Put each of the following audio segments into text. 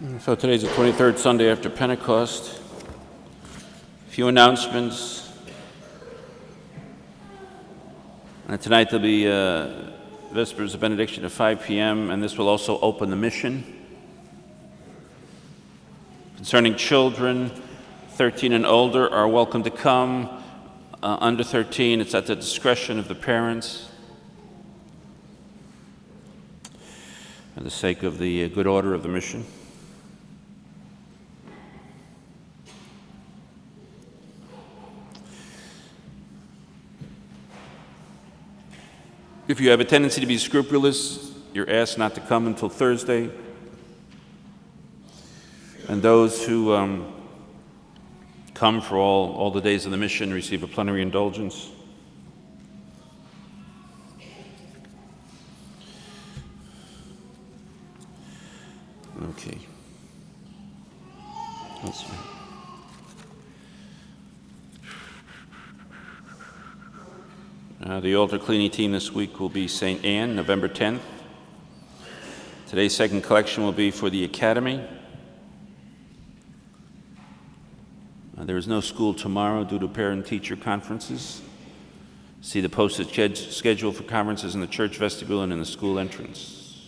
So today's the 23rd Sunday after Pentecost. A few announcements. And tonight there'll be Vespers of Benediction at 5 p.m., and this will also open the mission. Concerning children, 13 and older are welcome to come. Under 13, it's at the discretion of the parents. For the sake of the good order of the mission. If you have a tendency to be scrupulous, you're asked not to come until Thursday. And those who come for all the days of the mission receive a plenary indulgence. Okay. Let's see. The altar cleaning team this week will be St. Anne, November 10th. Today's second collection will be for the Academy. There is no school tomorrow due to parent-teacher conferences. See the posted schedule for conferences in the church vestibule and in the school entrance.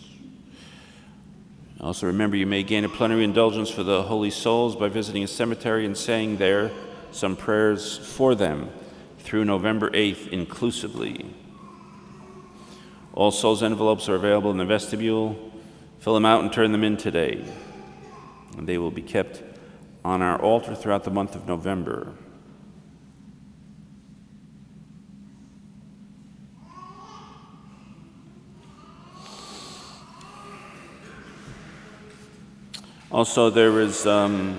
Also remember, you may gain a plenary indulgence for the holy souls by visiting a cemetery and saying there some prayers for them through November 8th inclusively. All souls envelopes are available in the vestibule. Fill them out and turn them in today. And they will be kept on our altar throughout the month of November. Also, there is a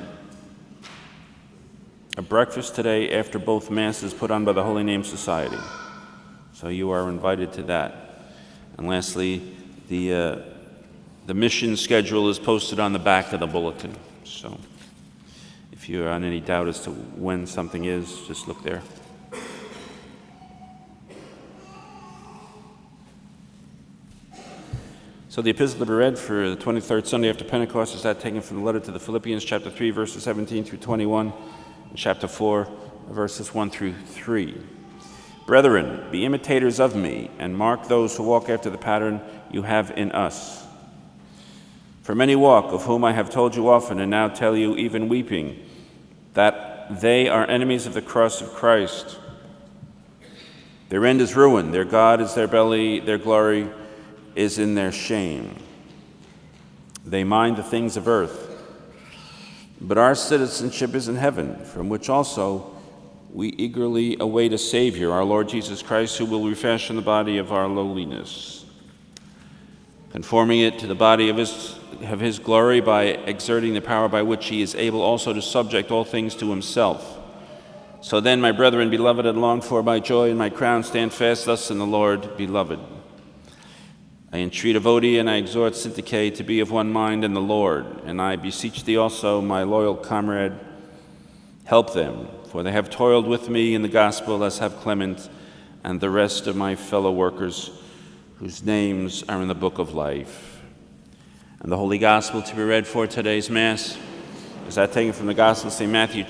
breakfast today after both Masses put on by the Holy Name Society. So you are invited to that. And lastly, the mission schedule is posted on the back of the bulletin. So if you're on any doubt as to when something is, just look there. So the epistle to be read for the 23rd Sunday after Pentecost is that taken from the letter to the Philippians, chapter 3, verses 17 through 21, and chapter 4, verses 1 through 3. Brethren, be imitators of me, and mark those who walk after the pattern you have in us. For many walk, of whom I have told you often, and now tell you, even weeping, that they are enemies of the cross of Christ. Their end is ruin, their God is their belly, their glory is in their shame. They mind the things of earth, but our citizenship is in heaven, from which also we eagerly await a Savior, our Lord Jesus Christ, who will refashion the body of our lowliness, conforming it to the body of his glory by exerting the power by which he is able also to subject all things to himself. So then, my brethren, beloved and longed for, my joy and my crown, stand fast thus in the Lord, beloved. I entreat Evodia and I exhort Syntyche to be of one mind in the Lord, and I beseech thee also, my loyal comrade, help them, for they have toiled with me in the gospel, as have Clement and the rest of my fellow workers, whose names are in the book of life. And the Holy Gospel to be read for today's Mass is that taken from the Gospel of St. Matthew,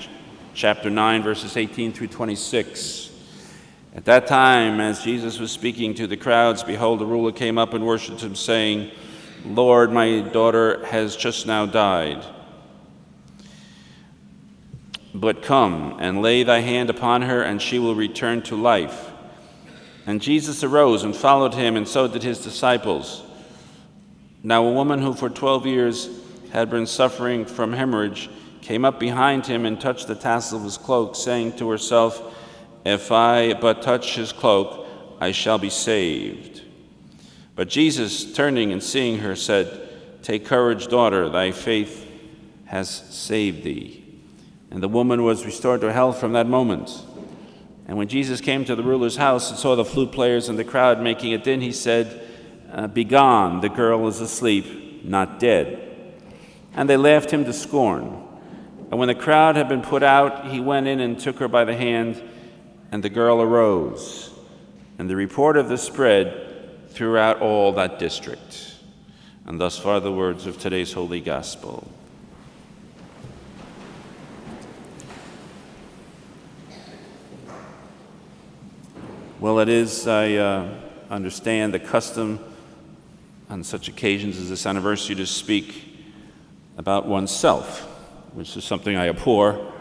chapter 9, verses 18 through 26. At that time, as Jesus was speaking to the crowds, behold, a ruler came up and worshipped him, saying, Lord, my daughter has just now died. But come and lay thy hand upon her, and she will return to life. And Jesus arose and followed him, and so did his disciples. Now a woman who for 12 years had been suffering from hemorrhage came up behind him and touched the tassel of his cloak, saying to herself, If I but touch his cloak, I shall be saved. But Jesus, turning and seeing her, said, Take courage, daughter, thy faith has saved thee. And the woman was restored to health from that moment. And when Jesus came to the ruler's house and saw the flute players and the crowd making a din, he said, Begone, the girl is asleep, not dead. And they laughed him to scorn. And when the crowd had been put out, he went in and took her by the hand, and the girl arose. And the report of this spread throughout all that district. And thus far the words of today's Holy Gospel. Well, it is, I understand, the custom on such occasions as this anniversary to speak about oneself, which is something I abhor,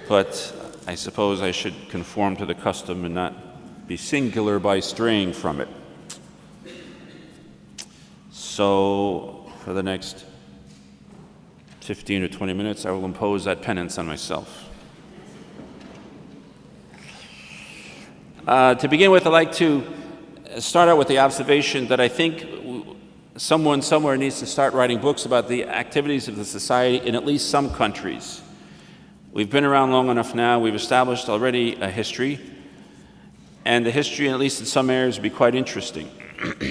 but I suppose I should conform to the custom and not be singular by straying from it. So, for the next 15 or 20 minutes, I will impose that penance on myself. To begin with, I'd like to start out with the observation that I think someone somewhere needs to start writing books about the activities of the society in at least some countries. We've been around long enough now, we've established already a history, and the history, at least in some areas, would be quite interesting.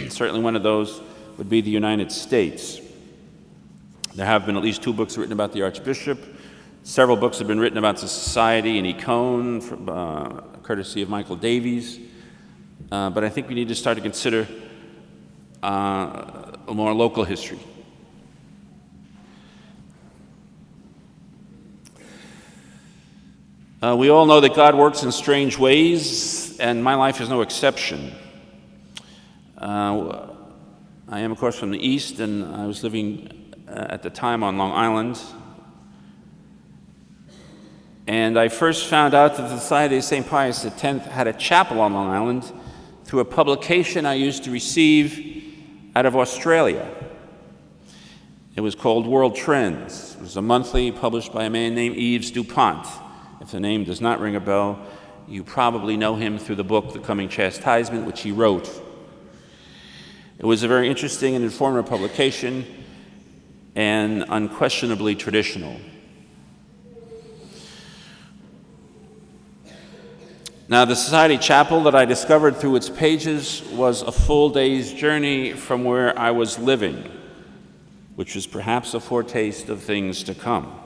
Certainly one of those would be the United States. There have been at least 2 books written about the Archbishop. Several books have been written about the society in Econe, courtesy of Michael Davies. But I think we need to start to consider a more local history. We all know that God works in strange ways, and my life is no exception. I am, of course, from the East, and I was living at the time on Long Island. And I first found out that the Society of St. Pius X had a chapel on Long Island through a publication I used to receive out of Australia. It was called World Trends. It was a monthly published by a man named Yves Dupont. If the name does not ring a bell, you probably know him through the book The Coming Chastisement, which he wrote. It was a very interesting and informative publication and unquestionably traditional. Now, the Society Chapel that I discovered through its pages was a full day's journey from where I was living, which was perhaps a foretaste of things to come.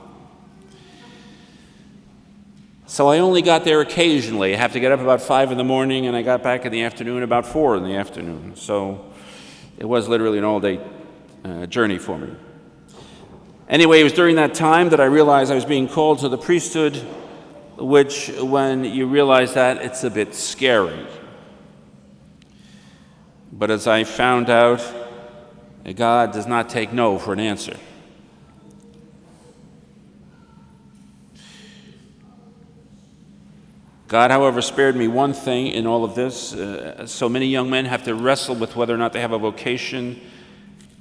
So I only got there occasionally. I have to get up about 5 in the morning, and I got back in the afternoon about 4 in the afternoon. So it was literally an all-day journey for me. Anyway, it was during that time that I realized I was being called to the priesthood, which, when you realize that, it's a bit scary. But as I found out, God does not take no for an answer. God, however, spared me one thing in all of this. So many young men have to wrestle with whether or not they have a vocation.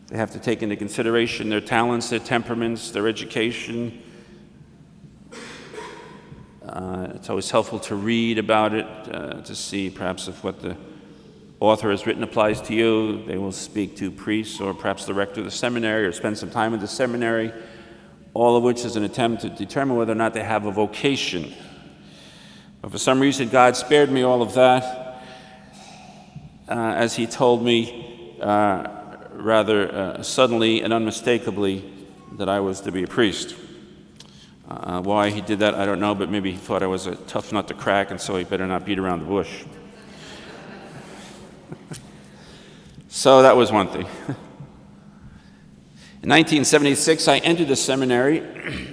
They have to take into consideration their talents, their temperaments, their education. It's always helpful to read about it, to see perhaps if what the author has written applies to you. They will speak to priests or perhaps the rector of the seminary, or spend some time in the seminary, all of which is an attempt to determine whether or not they have a vocation. But for some reason, God spared me all of that, as he told me rather suddenly and unmistakably that I was to be a priest. Why he did that, I don't know, but maybe he thought I was a tough nut to crack, and so he better not beat around the bush. So that was one thing. In 1976, I entered the seminary,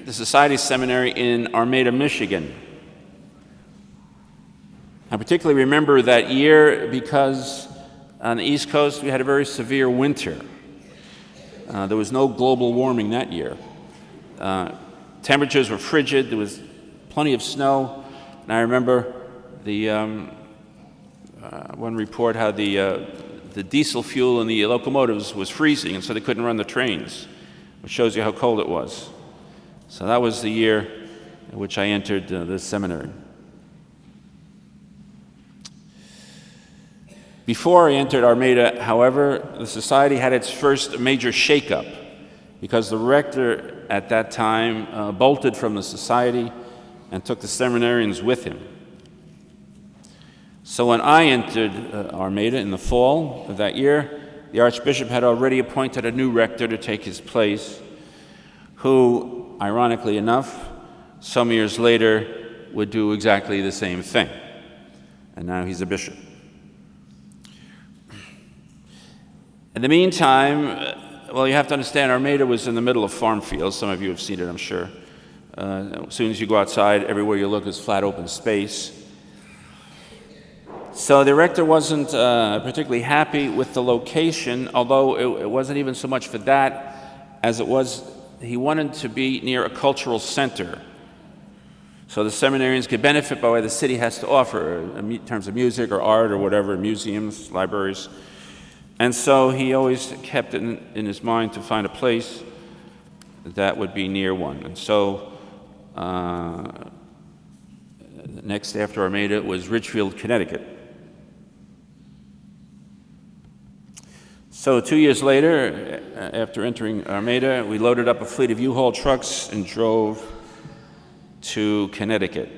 the Society Seminary in Armada, Michigan. I particularly remember that year because on the East Coast we had a very severe winter. There was no global warming that year. Temperatures were frigid, there was plenty of snow, and I remember the one report how the diesel fuel in the locomotives was freezing, and so they couldn't run the trains, which shows you how cold it was. So that was the year in which I entered the seminary. Before I entered Armada, however, the society had its first major shakeup, because the rector at that time bolted from the society and took the seminarians with him. So when I entered Armada in the fall of that year, the Archbishop had already appointed a new rector to take his place, who, ironically enough, some years later would do exactly the same thing. And now he's a bishop. In the meantime, well, you have to understand, Armada was in the middle of farm fields. Some of you have seen it, I'm sure. As soon as you go outside, everywhere you look is flat open space. So the rector wasn't particularly happy with the location, although it wasn't even so much for that as it was he wanted to be near a cultural center. So the seminarians could benefit by what the city has to offer in terms of music or art or whatever, museums, libraries. And so he always kept it in his mind to find a place that would be near one. And so next after Armada was Ridgefield, Connecticut. So 2 years later, after entering Armada, we loaded up a fleet of U-Haul trucks and drove to Connecticut,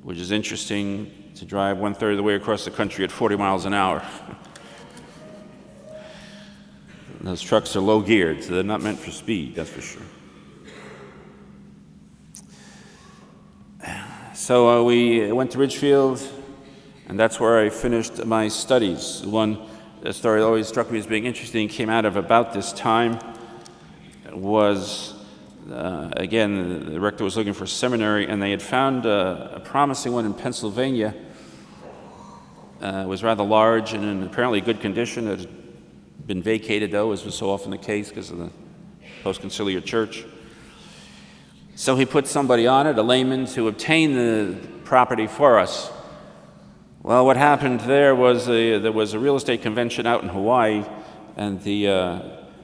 which is interesting to drive 1/3 of the way across the country at 40 miles an hour. Those trucks are low geared, so they're not meant for speed, that's for sure. So we went to Ridgefield, and that's where I finished my studies. The story that always struck me as being interesting, came out of about this time, was, again, the rector was looking for a seminary, and they had found a promising one in Pennsylvania. It was rather large and in apparently good condition. It had been vacated, though, as was so often the case because of the post-conciliar church. So he put somebody on it, a layman, to obtain the property for us. Well, what happened there was there was a real estate convention out in Hawaii, and the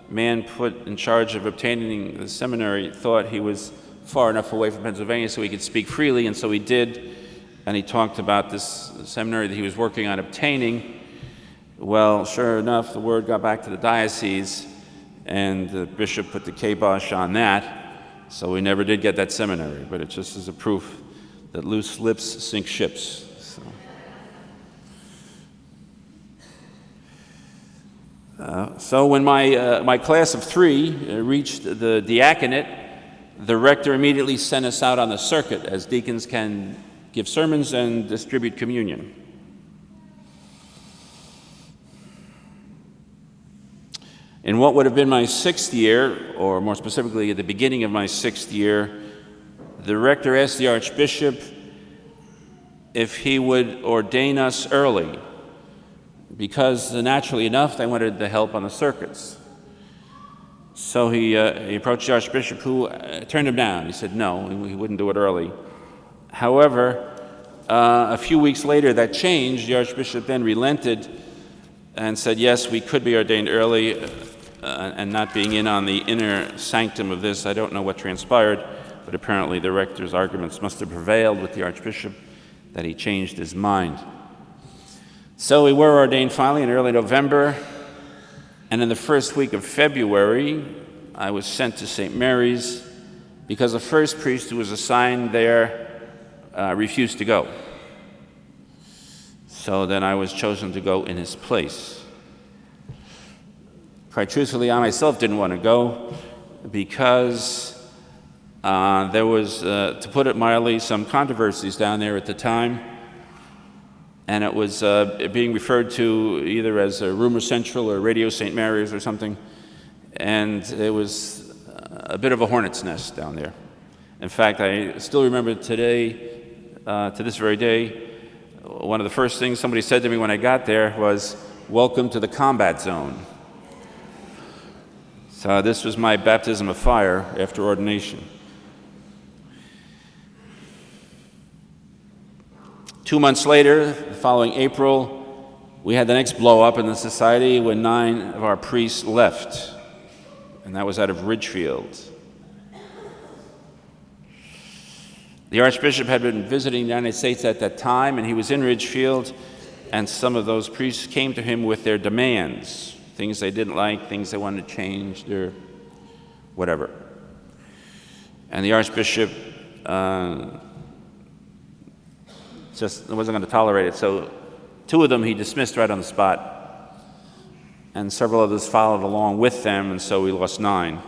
man put in charge of obtaining the seminary thought he was far enough away from Pennsylvania so he could speak freely, and so he did, and he talked about this seminary that he was working on obtaining. Well, sure enough, the word got back to the diocese, and the bishop put the kibosh on that, so we never did get that seminary, but it just is a proof that loose lips sink ships. So when my class of 3 reached the diaconate, the rector immediately sent us out on the circuit, as deacons can give sermons and distribute communion. In what would have been my 6th year, or more specifically at the beginning of my 6th year, the rector asked the archbishop if he would ordain us early, because naturally enough, they wanted the help on the circuits. So he approached the archbishop, who turned him down. He said no, he wouldn't do it early. However, a few weeks later, that changed. The archbishop then relented and said, yes, we could be ordained early, and not being in on the inner sanctum of this, I don't know what transpired, but apparently the rector's arguments must have prevailed with the archbishop that he changed his mind. So we were ordained finally in early November, and in the first week of February, I was sent to St. Mary's because the first priest who was assigned there refused to go. So then I was chosen to go in his place. Quite truthfully, I myself didn't want to go because there was, to put it mildly, some controversies down there at the time. And it was being referred to either as Rumor Central or Radio St. Mary's or something. And it was a bit of a hornet's nest down there. In fact, I still remember today, to this very day, one of the first things somebody said to me when I got there was, "Welcome to the combat zone." So this was my baptism of fire after ordination. 2 months later, the following April, we had the next blow up in the society when 9 of our priests left, and that was out of Ridgefield. The Archbishop had been visiting the United States at that time, and he was in Ridgefield, and some of those priests came to him with their demands, things they didn't like, things they wanted changed, or whatever. And the Archbishop just wasn't going to tolerate it, so 2 of them he dismissed right on the spot, and several others followed along with them, and so we lost 9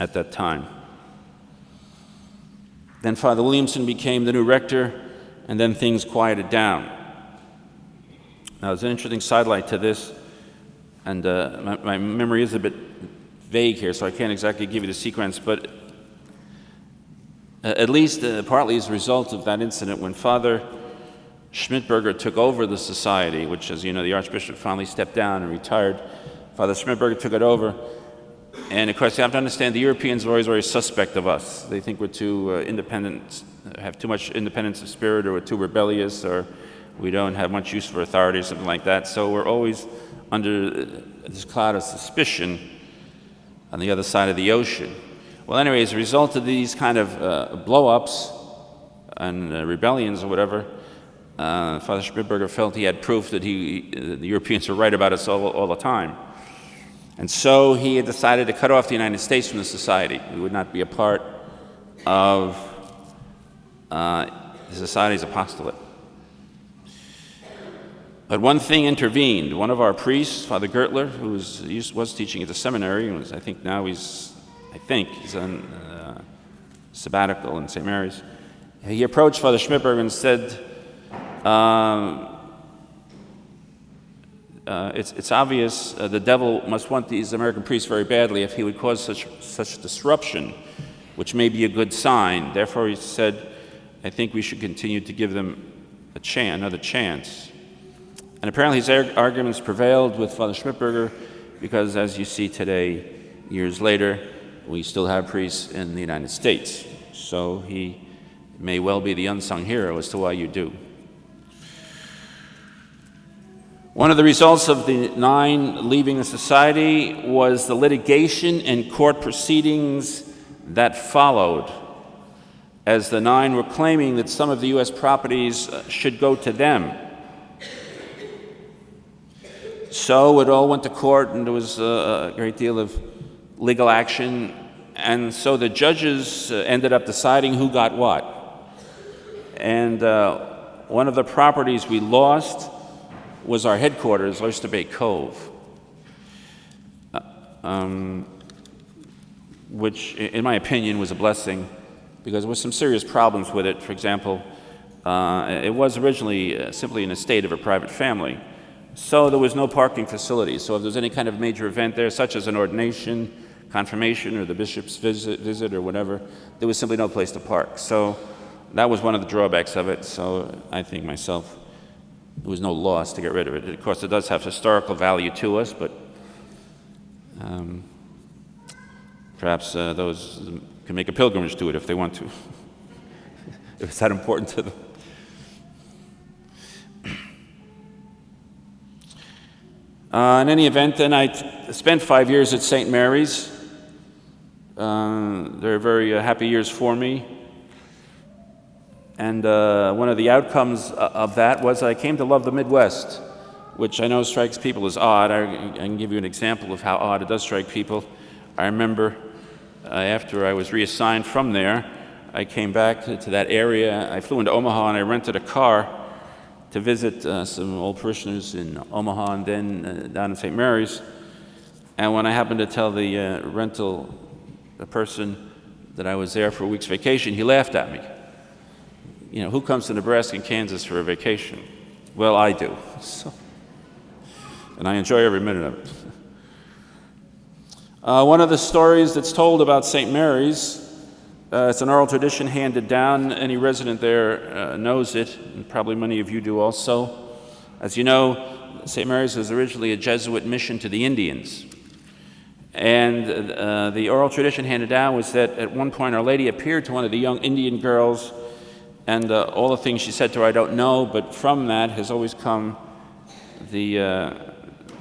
at that time. Then Father Williamson became the new rector, and then things quieted down. Now, there's an interesting sidelight to this, and my memory is a bit vague here, so I can't exactly give you the sequence, but at least partly as a result of that incident, when Father Schmidberger took over the society, which, as you know, the Archbishop finally stepped down and retired. Father Schmidberger took it over. And of course, you have to understand, the Europeans are always very suspect of us. They think we're too independent, have too much independence of spirit, or we're too rebellious, or we don't have much use for authority, or something like that. So we're always under this cloud of suspicion on the other side of the ocean. Well, anyway, as a result of these kind of blow-ups and rebellions or whatever, Father Schmidberger felt he had proof that the Europeans were right about us all the time. And so he had decided to cut off the United States from the society. We would not be a part of the society's apostolate. But one thing intervened. One of our priests, Father Gertler, who was teaching at the seminary, and I think he's on sabbatical in St. Mary's. He approached Father Schmidberger and said, it's obvious the devil must want these American priests very badly if he would cause such disruption, which may be a good sign. Therefore, he said, I think we should continue to give them another chance. And apparently his arguments prevailed with Father Schmidberger, because as you see today, years later, we still have priests in the United States. So he may well be the unsung hero as to why you do. One of the results of the 9 leaving the society was the litigation and court proceedings that followed, as the 9 were claiming that some of the U.S. properties should go to them. So it all went to court, and there was a great deal of legal action, and so the judges ended up deciding who got what. And one of the properties we lost was our headquarters, Oyster Bay Cove, which, in my opinion, was a blessing, because there were some serious problems with it. For example, it was originally simply an estate of a private family, so there was no parking facilities. So if there was any kind of major event there, such as an ordination, confirmation, or the bishop's visit or whatever, there was simply no place to park. So that was one of the drawbacks of it. So I think myself, there was no loss to get rid of it. Of course, it does have historical value to us, but perhaps those can make a pilgrimage to it if they want to, if it's that important to them. In any event, then I spent 5 years at St. Mary's. They're very happy years for me. And one of the outcomes of that was I came to love the Midwest, which I know strikes people as odd. I can give you an example of how odd it does strike people. I remember after I was reassigned from there, I came back to that area. I flew into Omaha and I rented a car to visit some old parishioners in Omaha and then down in St. Mary's. And when I happened to tell the person that I was there for a week's vacation, he laughed at me. You know, who comes to Nebraska and Kansas for a vacation? Well, I do. So, and I enjoy every minute of it. One of the stories that's told about St. Mary's, it's an oral tradition handed down. Any resident there knows it, and probably many of you do also. As you know, St. Mary's was originally a Jesuit mission to the Indians. And the oral tradition handed down was that at one point Our Lady appeared to one of the young Indian girls, and all the things she said to her I don't know, but from that has always come the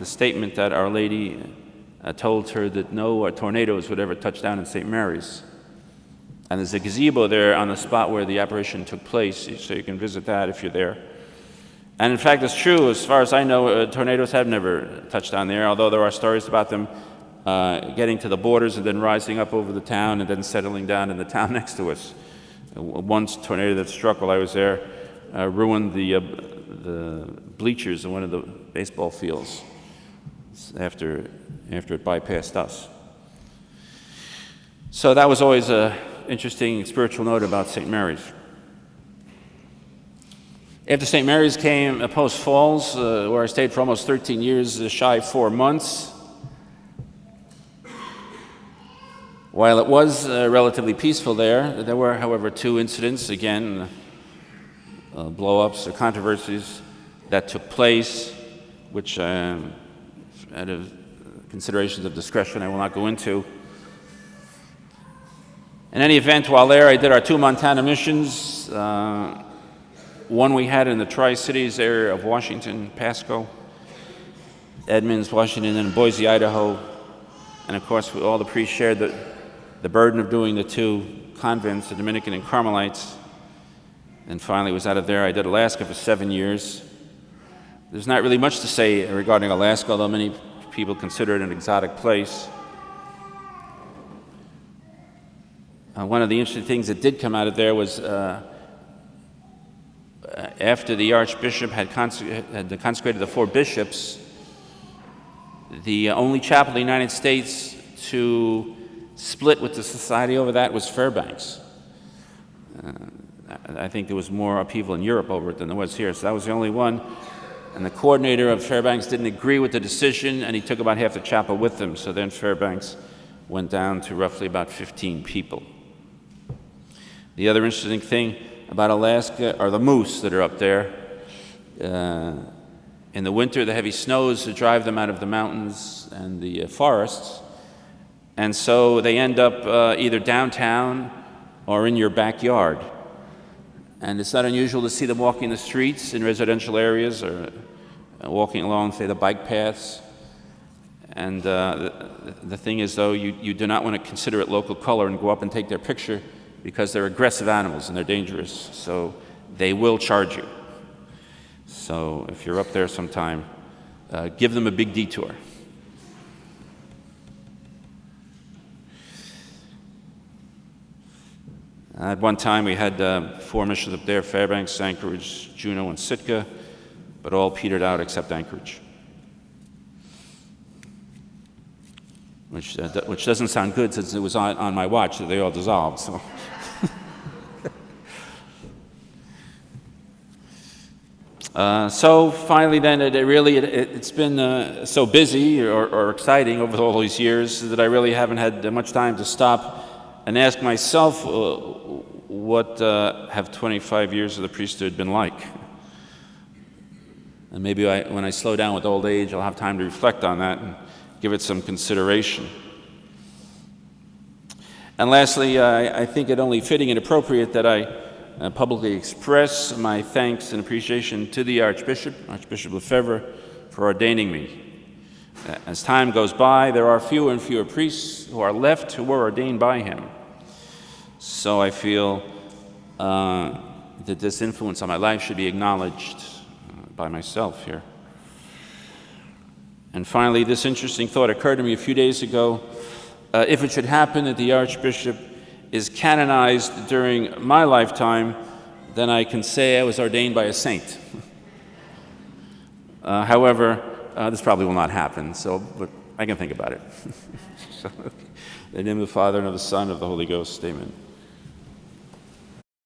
statement that Our Lady told her that no tornadoes would ever touch down in St. Mary's. And there's a gazebo there on the spot where the apparition took place, so you can visit that if you're there. And in fact, it's true. As far as I know, tornadoes have never touched down there, although there are stories about them getting to the borders and then rising up over the town and then settling down in the town next to us. One tornado that struck while I was there ruined the bleachers in one of the baseball fields after it bypassed us. So that was always an interesting spiritual note about St. Mary's. After St. Mary's came Post Falls, where I stayed for almost 13 years, shy of 4 months. While it was relatively peaceful there were, however, 2 incidents, again, blow-ups or controversies that took place, which out of considerations of discretion I will not go into. In any event, while there, I did our 2 Montana missions. One we had in the Tri-Cities area of Washington, Pasco, Edmonds, Washington, and Boise, Idaho. And of course, all the priests shared the burden of doing the 2 convents, the Dominican and Carmelites. And finally was out of there. I did Alaska for 7 years. There's not really much to say regarding Alaska, although many people consider it an exotic place. One of the interesting things that did come out of there was after the Archbishop had consecrated the 4 bishops, the only chapel in the United States to split with the society over that was Fairbanks. I think there was more upheaval in Europe over it than there was here, so that was the only one. And the coordinator of Fairbanks didn't agree with the decision, and he took about half the chapel with him, so then Fairbanks went down to roughly about 15 people. The other interesting thing about Alaska are the moose that are up there. In the winter, the heavy snows drive them out of the mountains and the forests, and so they end up either downtown or in your backyard. And it's not unusual to see them walking the streets in residential areas or walking along, say, the bike paths. And the thing is, though, you do not want to consider it local color and go up and take their picture, because they're aggressive animals and they're dangerous, so they will charge you. So if you're up there sometime, give them a big detour. At one time we had 4 missions up there: Fairbanks, Anchorage, Juneau, and Sitka, but all petered out except Anchorage. Which doesn't sound good, since it was on my watch that they all dissolved. So. So finally then, it's been so busy or exciting over all these years that I really haven't had much time to stop and ask myself, what have 25 years of the priesthood been like? And maybe when I slow down with old age, I'll have time to reflect on that and give it some consideration. And lastly, I think it only fitting and appropriate that I publicly express my thanks and appreciation to the Archbishop Lefebvre, for ordaining me. As time goes by, there are fewer and fewer priests who are left who were ordained by him. So I feel that this influence on my life should be acknowledged by myself here. And finally, this interesting thought occurred to me a few days ago. If it should happen that the Archbishop is canonized during my lifetime, then I can say I was ordained by a saint. However, this probably will not happen, but I can think about it. So, in the name of the Father, and of the Son, and of the Holy Ghost, amen.